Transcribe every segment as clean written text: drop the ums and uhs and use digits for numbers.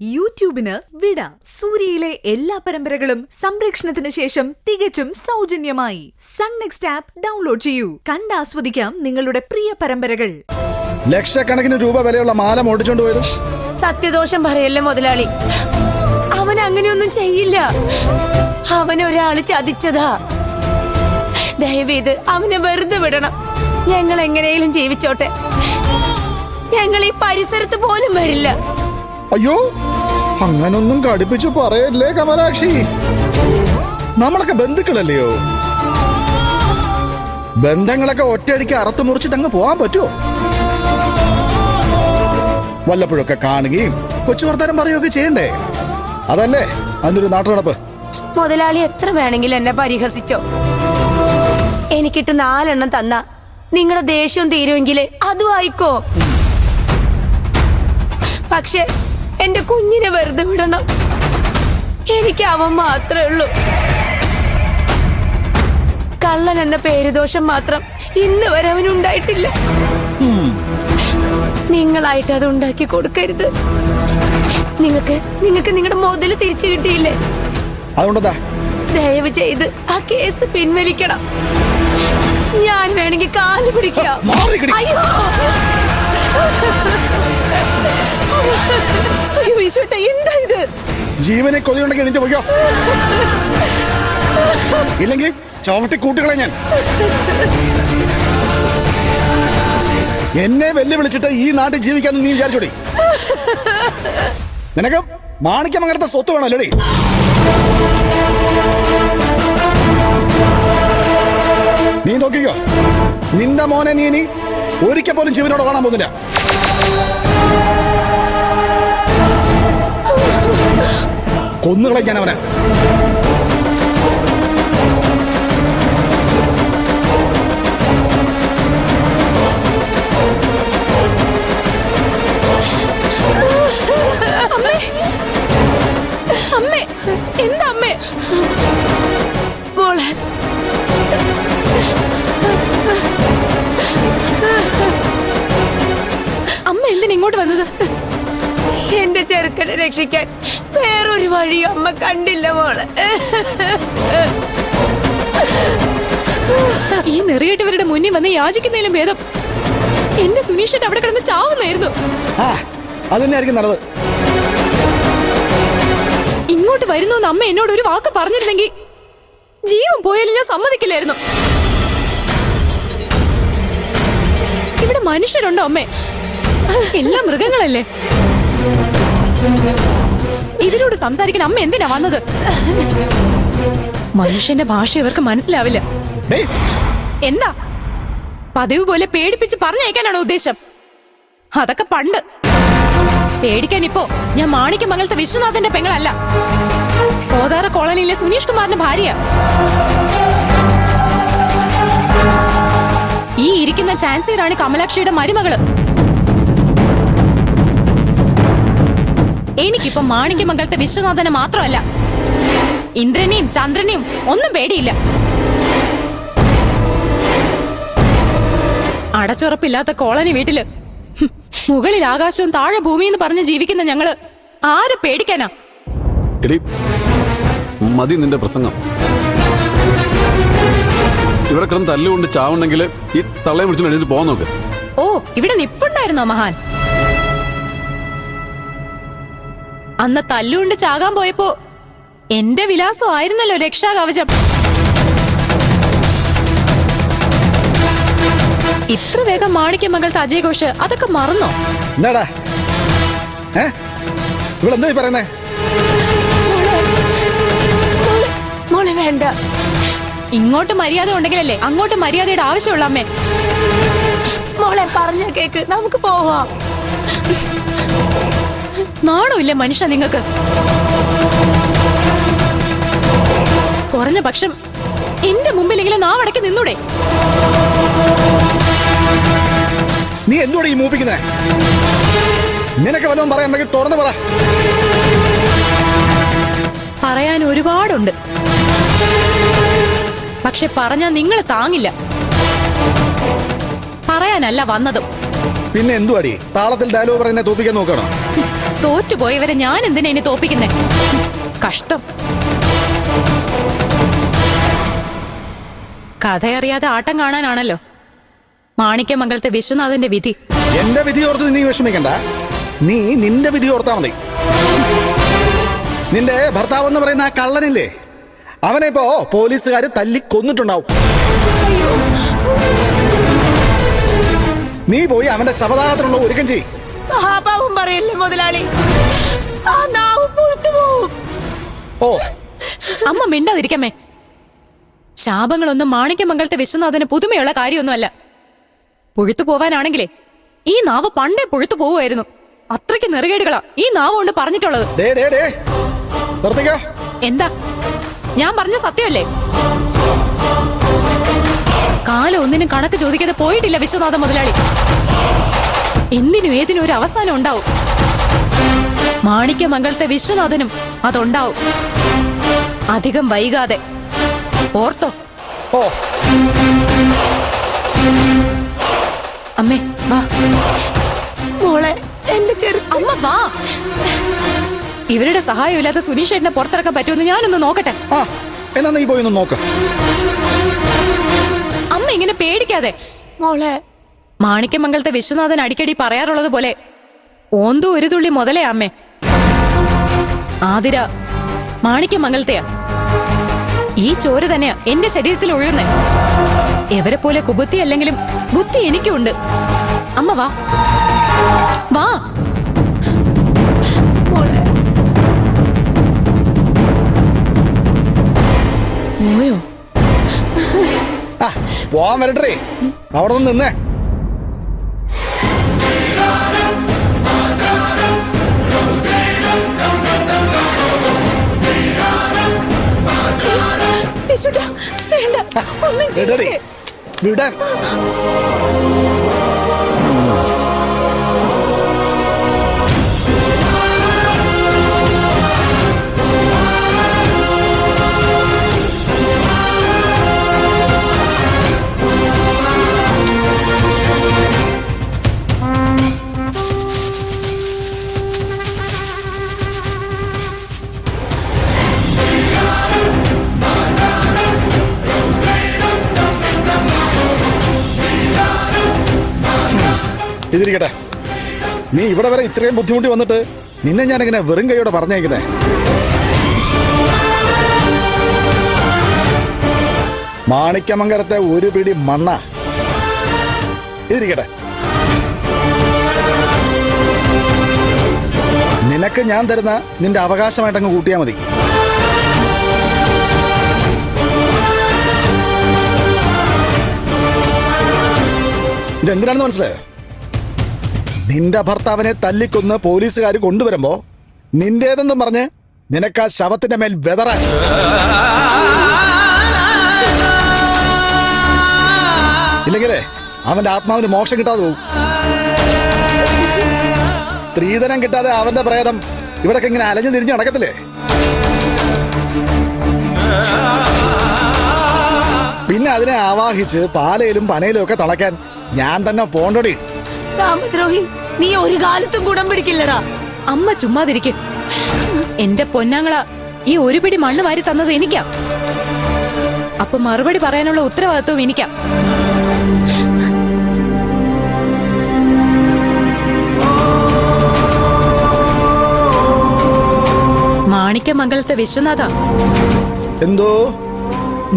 യൂട്യൂബിന് വിട. സൂര്യയിലെ എല്ലാ പരമ്പരകളും സംരക്ഷണത്തിന് ശേഷം തികച്ചും സൗജന്യമായി സൺ നെക്സ്റ്റ് ആപ്പ് ഡൗൺലോഡ് ചെയ്യൂ. കണ്ടാസ്വദിക്കാം നിങ്ങളുടെ പ്രിയ പരമ്പരകൾ. ലക്ഷക്കണക്കിന് രൂപ വിലയുള്ള മാല മോടിച്ചോണ്ട് പോയത് സത്യദോഷം പറയല്ലേ മുതലാളി. അവൻ അങ്ങനെയൊന്നും ചെയ്യില്ല. അവനൊരാള് ചതിച്ചതാ. ദയവേത് അവനെ വെറുതെ വിടണം. ഞങ്ങൾ എങ്ങനെയും ജീവിച്ചോട്ടെ. ഞങ്ങൾ ഈ പരിസരത്ത് പോലും വരില്ല. അയ്യോ, അങ്ങനൊന്നും കടുപ്പിച്ചു പറയല്ലേ കമലാക്ഷി. നമ്മളൊക്കെ ബന്ധുക്കളല്ലയോ? ബന്ധങ്ങളൊക്കെ ഒറ്റയടിക്ക് അറുത്തു മുറിച്ചിട്ട് അങ്ങ് പോകാൻ പറ്റുമോ? വല്ലപ്പോഴൊക്കെ കാണുകയും കൊച്ചു വർത്താനം പറയുകയൊക്കെ ചെയ്യണ്ടേ? അതല്ലേ അതിനൊരു നാട്ടുനടപ്പ്. മുതലാളി എത്ര വേണമെങ്കിലും എന്നെ പരിഹസിച്ചോ. എനിക്കിട്ട് 4 എണ്ണം തന്ന നിങ്ങളുടെ ദേഷ്യം തീരുമെങ്കിൽ അതും ആയിക്കോ. പക്ഷെ എന്റെ കുഞ്ഞിനെ വെറുതെ വിടണം. എനിക്ക് അവൻ മാത്രമേ ഉള്ളൂ. കള്ളൻ എന്ന പേരുദോഷം മാത്രം ഇന്ന് വരെ അവനുണ്ടായിട്ടില്ല. നിങ്ങളായിട്ട് അത് ഉണ്ടാക്കി കൊടുക്കരുത്. നിങ്ങൾക്ക് നിങ്ങളുടെ മുതല് തിരിച്ചു കിട്ടിയില്ലേ? അതുകൊണ്ടെന്താ? ദയവ് ചെയ്ത് ആ കേസ് പിൻവലിക്കണം. ഞാൻ വേണമെങ്കിൽ കാല് പിടിക്കാം. അയ്യോ, എന്താ ഇത്? ജീവനെ കൊതിയുണ്ടെങ്കിൽ എണീറ്റ് പോയോ, ഇല്ലെങ്കിൽ ചവിട്ടി കൂട്ടുകളെ. ഞാൻ എന്നെ വെല്ലുവിളിച്ചിട്ട് ഈ നാട്ടിൽ ജീവിക്കാന്ന് നീ വിചാരിച്ചോടി? നിനക്ക് മാണിക്യമംഗലത്തെ സ്വത്ത് വേണമല്ലോടി? നീ നോക്കിക്കോ, നിന്റെ മോനെ നീ ഇനി ഒരിക്കൽ പോലും ജീവനോടെ കാണാൻ പോകുന്നില്ല. കൊന്നുകളയാൻ അവനെ. അമ്മേ, എന്താ അമ്മേ? മോളെ, അമ്മ എന്തിനാ ഇങ്ങോട്ട് വന്നത്? എന്റെ ചെറുക്കനെ രക്ഷിക്കാൻ വേറൊരു വഴി അമ്മ കണ്ടില്ല മോളെ. ഈ നെറിയേട്ടവരുടെ മുന്നിൽ വന്ന് യാചിക്കുന്നതിലും ഭേദം എന്റെ സുനീഷൻ അവിടെ കിടന്ന് ചാവുന്നായിരുന്നു. അതന്നെയായിരിക്കും നല്ലത്. ഇങ്ങോട്ട് വരുന്നു അമ്മ എന്നോട് ഒരു വാക്ക് പറഞ്ഞിരുന്നെങ്കിൽ ജീവൻ പോയാലും ഞാൻ സമ്മതിക്കില്ലായിരുന്നു. ഇവിടെ മനുഷ്യരുണ്ടോ അമ്മേ? എല്ലാം മൃഗങ്ങളല്ലേ. ഇവരോട് സംസാരിക്കാൻ അമ്മ എന്തിനാ വന്നത്? മനുഷ്യന്റെ ഭാഷ ഇവർക്ക് മനസ്സിലാവില്ല. എന്താ പതിവ് പോലെ പേടിപ്പിച്ച് പറഞ്ഞയക്കാനാണോ ഉദ്ദേശം? അതൊക്കെ പണ്ട്. പേടിക്കാൻ ഇപ്പോ ഞാൻ മാണിക്യമംഗലത്തെ വിശ്വനാഥന്റെ പെങ്ങളല്ല, കോതാറ കോളനിയിലെ സുനീഷ് കുമാറിന്റെ ഭാര്യ. ഈ ഇരിക്കുന്ന ചാൻസി റാണി കമലാക്ഷിയുടെ മരുമകള്. എനിക്കിപ്പോ മാണിക്യമംഗലത്തെ വിശ്വനാഥനെ മാത്രമല്ല, ഇന്ദ്രനെയും ചന്ദ്രനെയും ഒന്നും പേടിയില്ല. അടച്ചുറപ്പില്ലാത്ത കോളനി വീട്ടില് മുകളിൽ ആകാശവും താഴെ ഭൂമിയെന്ന് പറഞ്ഞ് ജീവിക്കുന്ന ഞങ്ങള് ആരെ പേടിക്കാനാ? മതി നിന്റെ പ്രസംഗം. ഇവിടെ കിടന്ന് തല്ലുകൊണ്ട് ചാവുണ്ടെങ്കിൽ ഈ തള്ളയെ വിളിച്ചു എഴുതി പോകാൻ നോക്ക്. ഓ, ഇവിടെ നിപ്പുണ്ടായിരുന്നോ മഹാൻ? അന്ന് തല്ലുകൊണ്ട് ചാകാൻ പോയപ്പോ എന്റെ വിലാസം ആയിരുന്നല്ലോ രക്ഷാകവചം. ഇത്ര വേഗം മാണിക്യമംഗലത്തെ അജയ് ഘോഷ് അതൊക്കെ മറന്നോ? എന്താടാ ഇവളെന്താ പറയുന്നേ? മോളെ വേണ്ട. ഇങ്ങോട്ട് മര്യാദ ഉണ്ടെങ്കിലല്ലേ അങ്ങോട്ട് മര്യാദയുടെ ആവശ്യമുള്ള അമ്മേ. മോളെ പറഞ്ഞ കേക്ക്, നമുക്ക് പോവാം. നാണമില്ലേ മനുഷ്യ നിങ്ങക്ക്? കുറഞ്ഞ പക്ഷം എന്റെ മുമ്പിലെങ്കിലും നാവടക്കി നിന്നൂടെ? നീ എന്തുകൂടെ ഈ മൂപ്പിക്കുന്നേ? നിനക്ക് വല്ലതും പറയാനുണ്ടെങ്കിൽ തുറന്നു പറ. പറയാൻ ഒരുപാടുണ്ട്, പക്ഷെ പറഞ്ഞാൽ നിങ്ങൾ താങ്ങില്ല. പറയാനല്ല വന്നതും. പിന്നെ എന്തുവാടി താളത്തിൽ ഡയലോഗ് പറയുന്നേ തോപ്പിക്കാൻ നോക്കണം? തോറ്റുപോയവരെ ഞാൻ എന്തിനാ ഇനി തോപ്പിക്കുന്നേ? കഷ്ടം. കഥയറിയാതെ ആട്ടം കാണാനാണല്ലോ മാണിക്യമംഗലത്തെ വിശ്വനാഥന്റെ വിധി. എന്റെ വിധി ഓർത്ത് നീ വിഷമിക്കണ്ട. നീ നിന്റെ വിധി ഓർത്താ മതി. നിന്റെ ഭർത്താവ് എന്ന് പറയുന്ന ആ കള്ളനില്ലേ, അവനെ ഇപ്പോ പോലീസുകാര് തല്ലി കൊന്നിട്ടുണ്ടാവും. നീ പോയി അവന്റെ ശവദാഹത്തിനുള്ള ഒരുക്കം ചെയ്. മഹാഭാവം പറയല്ലേ മുതലാളി, ആ നാവ് പുറത്തു പോവും. ഓ, അമ്മ മിണ്ടാതിരിക്കമ്മേ. ശാപങ്ങളൊന്നും മാണിക്യമംഗലത്തെ വിശ്വനാഥന് പുതുമയുള്ള കാര്യമൊന്നുമല്ല. പുഴുത്തു പോവാനാണെങ്കിലേ ഈ നാവ് പണ്ടേ പുഴുത്തു പോവുമായിരുന്നു. അത്രയ്ക്ക് നെറുകേടുകളാ ഈ നാവ് കൊണ്ട് പറഞ്ഞിട്ടുള്ളത്. നിർത്തിക്കോ. എന്താ ഞാൻ പറഞ്ഞ സത്യമല്ലേ? കാലം ഒന്നിനും കണക്ക് ചോദിക്കാതെ പോയിട്ടില്ല വിശ്വനാഥ മുതലാളി. എന്തിനും ഏതിനും ഒരു അവസാനം ഉണ്ടാവും. മാണിക്യമംഗലത്തെ വിശ്വനാഥനും അതുണ്ടാവും. അധികം വൈകാതെ. ഓർത്തോ? ഓ, അമ്മേ വാ. മോളെ, എന്റെ ചെറു അമ്മ വാ. ഇവരുടെ സഹായമില്ലാത്ത സുനീഷേട്ടനെ പുറത്തിറക്കാൻ പറ്റുമെന്ന് ഞാനൊന്ന് നോക്കട്ടെ. ആ, എന്നാ നീ പോയി ഒന്ന് നോക്ക്. അമ്മ ഇങ്ങനെ പേടിക്കാതെ. മോളെ, മാണിക്യമംഗലത്തെ വിശ്വനാഥൻ അടിക്കടി പറയാറുള്ളത് പോലെ ഓന്തു ഒരു തുള്ളി മുതലേ അമ്മേ. ആതിര മാണിക്യമംഗലത്തെയാ. ഈ ചോര തന്നെയാ എന്റെ ശരീരത്തിൽ ഒഴുകുന്നേ. എവരെ പോലെ കുബുദ്ധി അല്ലെങ്കിലും ബുദ്ധി എനിക്കുണ്ട്. അമ്മ വാ വാ. മോളെ. പോയോ? ആ, പോവാൻ വരട്ടെ. അവിടെ നിന്ന് നിന്നേ. വേണ്ട, ഒന്നും ചെയ്യരുത്. വിടാൻ. ഇതിരിക്കട്ടെ, നീ ഇവിടെ വരെ ഇത്രയും ബുദ്ധിമുട്ടി വന്നിട്ട് നിന്നെ ഞാനിങ്ങനെ വെറും കൈയോടെ പറഞ്ഞേക്കുന്നേ. മാണിക്യമംഗലത്തെ ഒരു പിടി മണ്ണ. ഇതിരിക്കട്ടെ, നിനക്ക് ഞാൻ തരുന്ന നിന്റെ അവകാശമായിട്ടങ്ങ് കൂട്ടിയാൽ മതി. ഇതെന്തിനാണെന്ന് മനസ്സിലായോ? നിന്റെ ഭർത്താവിനെ തല്ലിക്കൊന്ന് പോലീസുകാർ കൊണ്ടുവരുമ്പോ നിന്റേതെന്നും പറഞ്ഞ് നിനക്ക് ആ ശവത്തിന്റെ മേൽ വെതറാൻ. ഇല്ലെങ്കിലേ അവന്റെ ആത്മാവിന് മോക്ഷം കിട്ടാതെ പോകും. സ്ത്രീധനം കിട്ടാതെ അവന്റെ പ്രേതം ഇവിടൊക്കെ ഇങ്ങനെ അലഞ്ഞു തിരിഞ്ഞ് നടക്കത്തില്ലേ? പിന്നെ അതിനെ ആവാഹിച്ച് പാലയിലും പനയിലും ഒക്കെ തളയ്ക്കാൻ ഞാൻ തന്നെ പോണ്ടടി. സാമദ്രോഹി, നീ ഒരു കാലത്തും കൂടം പിടിക്കില്ലടാ. അമ്മ ചുമ്മാതിരിക്കും. എന്റെ പൊന്നാങ്ങളാ ഈ ഒരു പിടി മണ്ണ് വാരി തന്നത് എനിക്കാ. അപ്പൊ മറുപടി പറയാനുള്ള ഉത്തരവാദിത്വം എനിക്കാ. മാണിക്യമംഗലത്തെ വിശ്വനാഥ, എന്തോ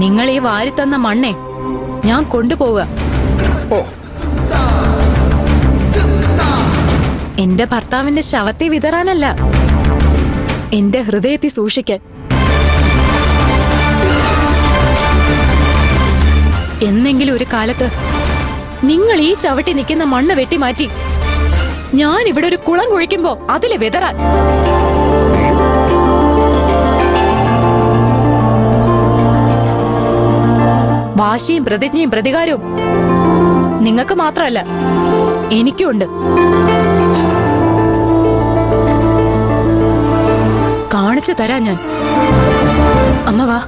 നിങ്ങൾ ഈ വാരി തന്ന മണ്ണേ ഞാൻ കൊണ്ടുപോവുക. ഓ, എന്റെ ഭർത്താവിന്റെ ശവത്തെ വിതറാനല്ല, എന്റെ ഹൃദയത്തിൽ സൂക്ഷിക്കാൻ. എന്നെങ്കിലും ഒരു കാലത്ത് നിങ്ങൾ ഈ ചവിട്ടി നിൽക്കുന്ന മണ്ണ് വെട്ടിമാറ്റി ഞാൻ ഇവിടെ ഒരു കുളം കുഴിക്കുമ്പോ അതിലെ വിതറാൻ. വാശിയും പ്രതിജ്ഞയും പ്രതികാരവും നിങ്ങൾക്ക് മാത്രമല്ല എനിക്കുണ്ട്. കാണിച്ചു തരാം ഞാൻ. അമ്മ വാ.